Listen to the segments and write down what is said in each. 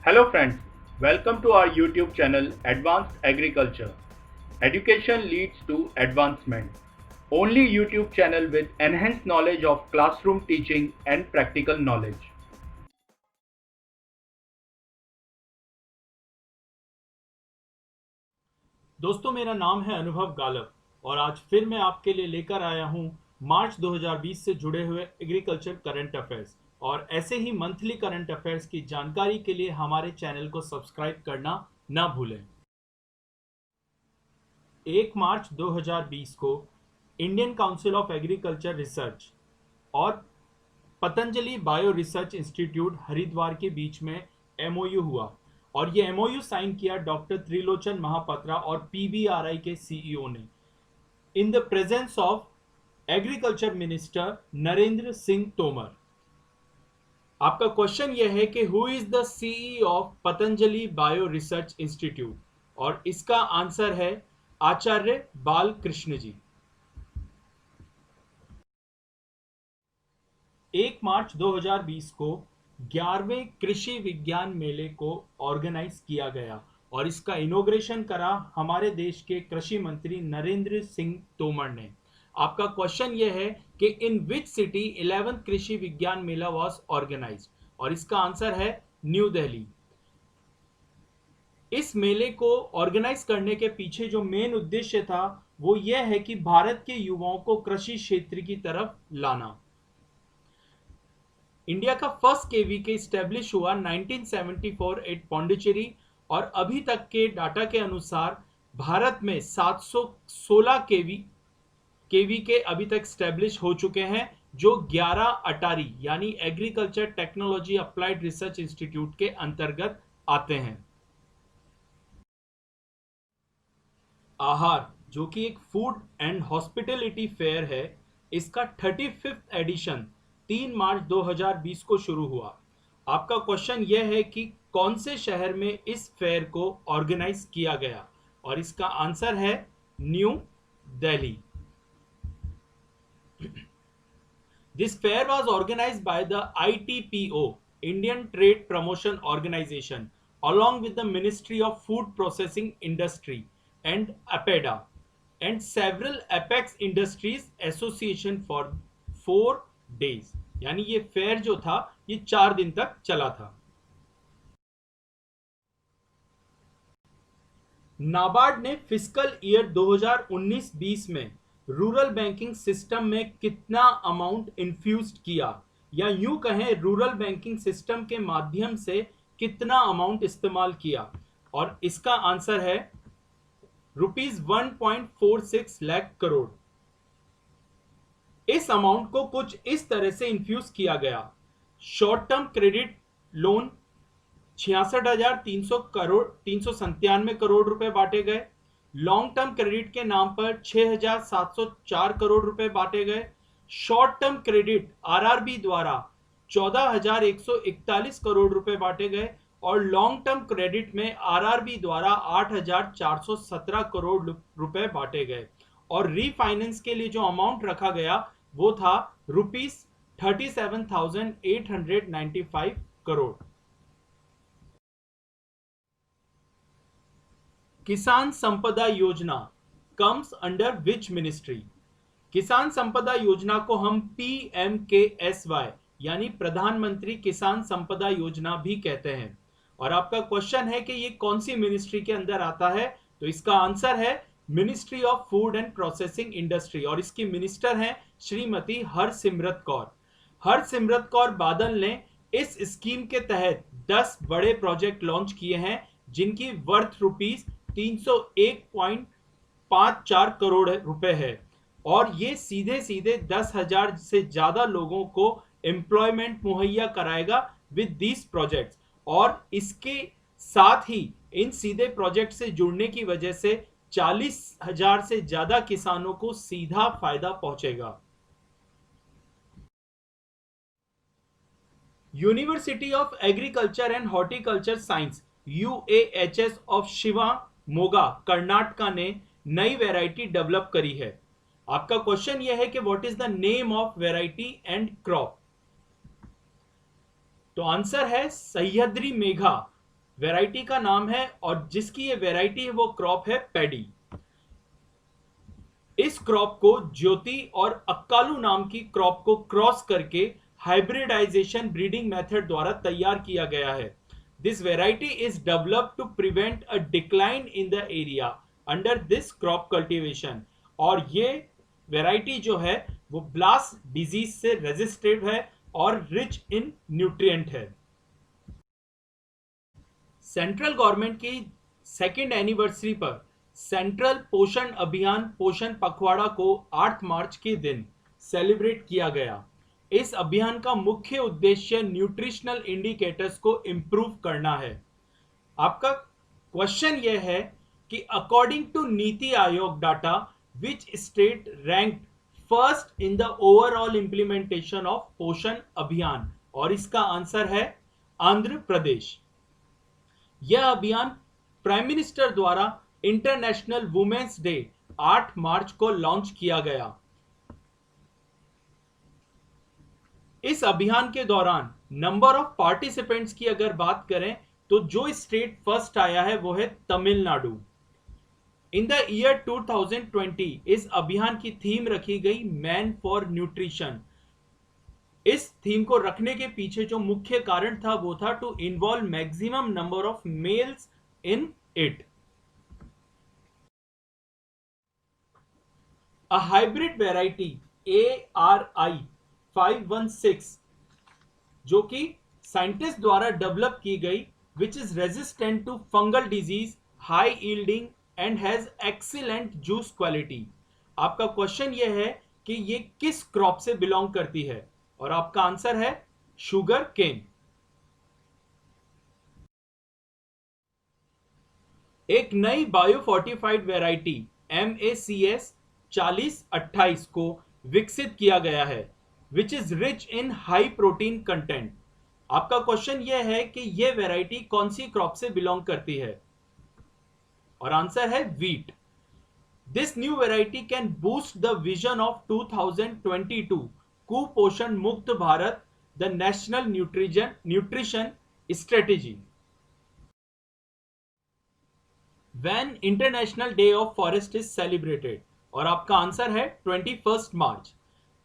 Hello friends, welcome to our YouTube channel Advanced Agriculture. Education leads to advancement. Only YouTube channel with enhanced knowledge of classroom teaching and practical knowledge. दोस्तों, मेरा नाम है अनुभव गालव और आज फिर मैं आपके लिए लेकर आया हूं मार्च 2020 से जुड़े हुए एग्रीकल्चर करंट अफेयर्स। और ऐसे ही मंथली करंट अफेयर्स की जानकारी के लिए हमारे चैनल को सब्सक्राइब करना ना भूलें। 1 मार्च 2020 को Indian council of agriculture research और Patanjali bio research institute Haridwar के बीच में एमओयू हुआ और ये एमओयू साइन किया डॉक्टर त्रिलोचन महापात्रा और पीबीआरआई के सीईओ ने in the presence of agriculture minister Narendra Singh Tomar. आपका क्वेश्चन यह है कि who is the CE of Patanjali bio research institute, और इसका आंसर है आचार्य बालकृष्ण जी। 1 मार्च 2020 को 11वें कृषि विज्ञान मेले को ऑर्गेनाइज किया गया और इसका इनॉग्रेशन करा हमारे देश के कृषि मंत्री नरेंद्र सिंह तोमर ने। आपका क्वेश्चन यह है कि इन विच सिटी 11th कृषि विज्ञान मेला वाज ऑर्गेनाइज्ड, और इसका आंसर है न्यू दिल्ली। इस मेले को ऑर्गेनाइज करने के पीछे जो मेन उद्देश्य था वो यह है कि भारत के युवाओं को कृषि क्षेत्र की तरफ लाना। इंडिया का फर्स्ट केवीके स्टैब्लिश हुआ 1974 एट पौंडीचेरी और अभी तक के डाटा के अनुसार भारत में 716 केवीके अभी तक स्टैब्लिश हो चुके हैं, जो 11 अटारी यानी agriculture technology applied research institute के अंतर्गत आते हैं। आहार, जो कि एक फूड एंड हॉस्पिटलिटी फेयर है, इसका 35th एडिशन 3 मार्च 2020 को शुरू हुआ। आपका क्वेश्चन यह है कि कौन से शहर में इस फेयर को ऑर्गेनाइज किया गया, और इसका आंसर है new Delhi. This fair was organized by the ITPO, Indian Trade Promotion Organization, along with the Ministry of Food Processing Industry and APEDA and several Apex Industries Association for 4 days। यानी ये fair जो था ये 4 दिन तक चला था। नाबार्ड ने फिस्कल ईयर 2019-20 में रूरल बैंकिंग सिस्टम में कितना अमाउंट इन्फ्यूज किया, या यूं कहें रूरल बैंकिंग सिस्टम के माध्यम से कितना अमाउंट इस्तेमाल किया, और इसका आंसर है ₹1.46 लाख करोड़। इस अमाउंट को कुछ इस तरह से इन्फ्यूज किया गया। Short term credit loan 66,397 crore रुपए बांटे गए। लॉन्ग टर्म क्रेडिट के नाम पर 6,704 करोड़ रुपए बांटे गए। शॉर्ट टर्म क्रेडिट आरआरबी द्वारा 14,141 करोड़ रुपए बांटे गए और लॉन्ग टर्म क्रेडिट में आरआरबी द्वारा 8,417 करोड़ रुपए बांटे गए। और रीफाइनेंस के लिए जो अमाउंट रखा गया वो था ₹37,895 करोड़। किसान संपदा योजना कम्स अंडर विच मिनिस्ट्री? किसान संपदा योजना को हम PMKSY यानी प्रधानमंत्री किसान संपदा योजना भी कहते हैं। और आपका क्वेश्चन है कि ये कौन सी मिनिस्ट्री के अंदर आता है, तो इसका आंसर है ministry of food and processing industry, और इसकी मिनिस्टर हैं श्रीमती हरसिमरत कौर। हरसिमरत कौर बादल ने इस स्कीम के तहत 10 बड़े प्रोजेक्ट लॉन्च किए हैं, जिनकी वर्थ ₹301.54 करोड़ रुपए है, और ये सीधे सीधे 10,000 से ज्यादा लोगों को एम्प्लॉयमेंट मुहैया कराएगा विद दीज प्रोजेक्ट्स। और इसके साथ ही इन सीधे प्रोजेक्ट से जुड़ने की वजह से 40,000 से ज्यादा किसानों को सीधा फायदा पहुंचेगा। University of agriculture and horticulture science UAHS of Shivamogga Karnataka ने नई वैरायटी डेवलप करी है। आपका क्वेश्चन यह है कि what is the name of variety and crop, तो आंसर है सह्याद्री मेघा वैरायटी का नाम है और जिसकी ये वैरायटी है वो क्रॉप है पैडी। इस क्रॉप को ज्योति और अक्कालू नाम की क्रॉप को क्रॉस करके हाइब्रिडाइजेशन ब्रीडिंग मेथड द्वारा तैयार किया गया है। This variety is developed to prevent a decline in the area under this crop cultivation. और ये वेराइटी जो है वो ब्लास्ट डिजीज से रेजिस्टिव है और रिच इन न्यूट्रिएंट है। सेंट्रल गवर्नमेंट की सेकेंड एनिवर्सरी पर सेंट्रल पोषण अभियान पोषण पखवाड़ा को 8 मार्च के दिन सेलिब्रेट किया गया। इस अभियान का मुख्य उद्देश्य न्यूट्रिशनल इंडिकेटर्स को इंप्रूव करना है। आपका क्वेश्चन यह है कि according to NITI Aayog data which state ranked first in the overall implementation of पोषण अभियान, और इसका आंसर है आंध्र प्रदेश। यह अभियान प्राइम मिनिस्टर द्वारा इंटरनेशनल वुमेन्स डे 8 मार्च को लॉन्च किया गया। इस अभियान के दौरान नंबर ऑफ पार्टिसिपेंट्स की अगर बात करें तो जो स्टेट फर्स्ट आया है वो है तमिलनाडु। इन द ईयर 2020 इस अभियान की थीम रखी गई मैन फॉर न्यूट्रिशन। इस थीम को रखने के पीछे जो मुख्य कारण था वो था to involve maximum number of males in it. A hybrid variety ARI 516 जो कि साइंटिस्ट द्वारा डेवलप की गई which is resistant to fungal disease, high yielding and has excellent juice quality. आपका क्वेश्चन यह है कि ये किस क्रॉप से बिलोंग करती है, और आपका आंसर है शुगर केन। एक नई बायोफोर्टिफाइड वेराइटी MACS 4028 को विकसित किया गया है which is rich in high protein content. आपका क्वेश्चन यह है कि यह वेराइटी कौन सी क्रॉप से बिलोंग करती है, और आंसर है wheat. This new variety can boost the vision of 2022 कुपोषण मुक्त Bharat, the national nutrition strategy. When international day of forest is celebrated, और आपका आंसर है 21 मार्च।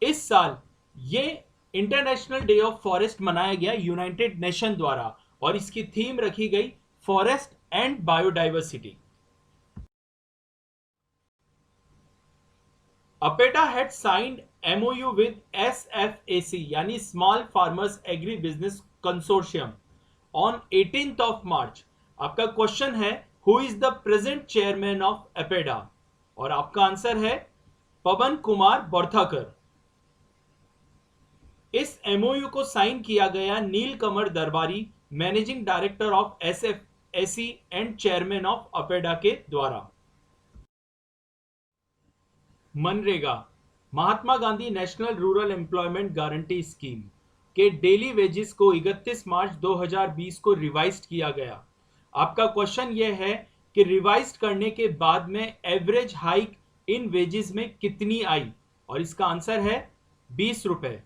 इस साल ये इंटरनेशनल डे ऑफ फॉरेस्ट मनाया गया यूनाइटेड नेशन द्वारा, और इसकी थीम रखी गई forest and biodiversity. APEDA had signed MOU with SFAC यानी small farmers agri business consortium on 18th of March। आपका क्वेश्चन है who is the present chairman of APEDA, और आपका आंसर है पवन कुमार बोरथाकर। इस MOU को साइन किया गया Neel Kamar Darbari, managing director of SFAC and chairman of APEDA के द्वारा। मनरेगा Mahatma Gandhi national rural employment guarantee scheme के डेली वेजेस को 31 मार्च 2020 को रिवाइज्ड किया गया। आपका क्वेश्चन यह है कि रिवाइज्ड करने के बाद में एवरेज हाइक इन वेजेस में कितनी आई, और इसका आंसर है 20 रुपए।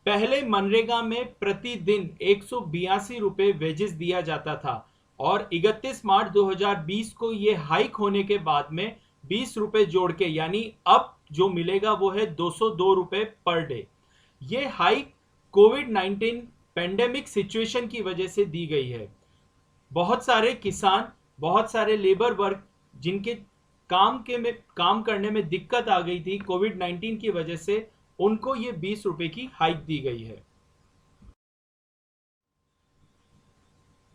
पहले मनरेगा में प्रतिदिन 182 रुपए वेजेस दिया जाता था, और 31 मार्च 2020 को यह हाइक होने के बाद में 20 रुपए जोड़ के यानी अब जो मिलेगा वो है 202 रुपए पर डे। ये हाइक कोविड-19 पेंडेमिक सिचुएशन की वजह से दी गई है। बहुत सारे किसान, बहुत सारे लेबर वर्क जिनके काम करने में दिक्कत आ गई थी कोविड-19 की वजह से, उनको ये 20 रुपए की हाइक दी गई है।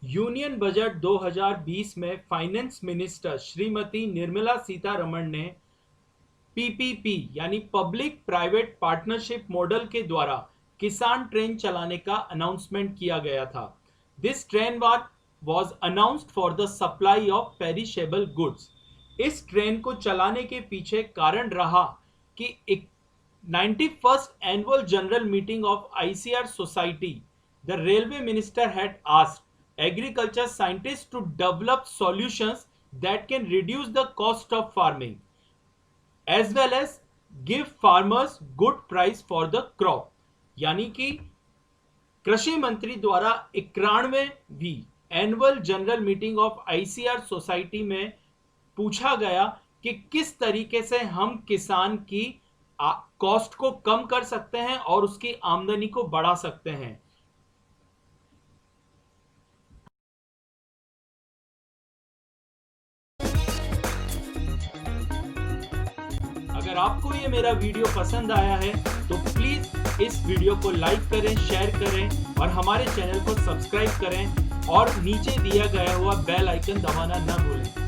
यूनियन बजट 2020 में फाइनेंस मिनिस्टर श्रीमती निर्मला सीतारमण ने PPP यानी पब्लिक प्राइवेट पार्टनरशिप मॉडल के द्वारा किसान ट्रेन चलाने का अनाउंसमेंट किया गया था। This train was announced for the supply of perishable goods। इस ट्रेन को चलाने के पीछे कारण रहा कि 91st annual general meeting of ICR society, the railway minister had asked agriculture scientists to develop solutions that can reduce the cost of farming as well as give farmers good price for the crop। यानी कि कृषि मंत्री द्वारा 91वीं annual general meeting of ICR society में पूछा गया कि किस तरीके से हम किसान की कॉस्ट को कम कर सकते हैं और उसकी आमदनी को बढ़ा सकते हैं। अगर आपको ये मेरा वीडियो पसंद आया है तो प्लीज इस वीडियो को लाइक करें, शेयर करें और हमारे चैनल को सब्सक्राइब करें और नीचे दिया गया हुआ बेल आइकन दबाना न भूलें।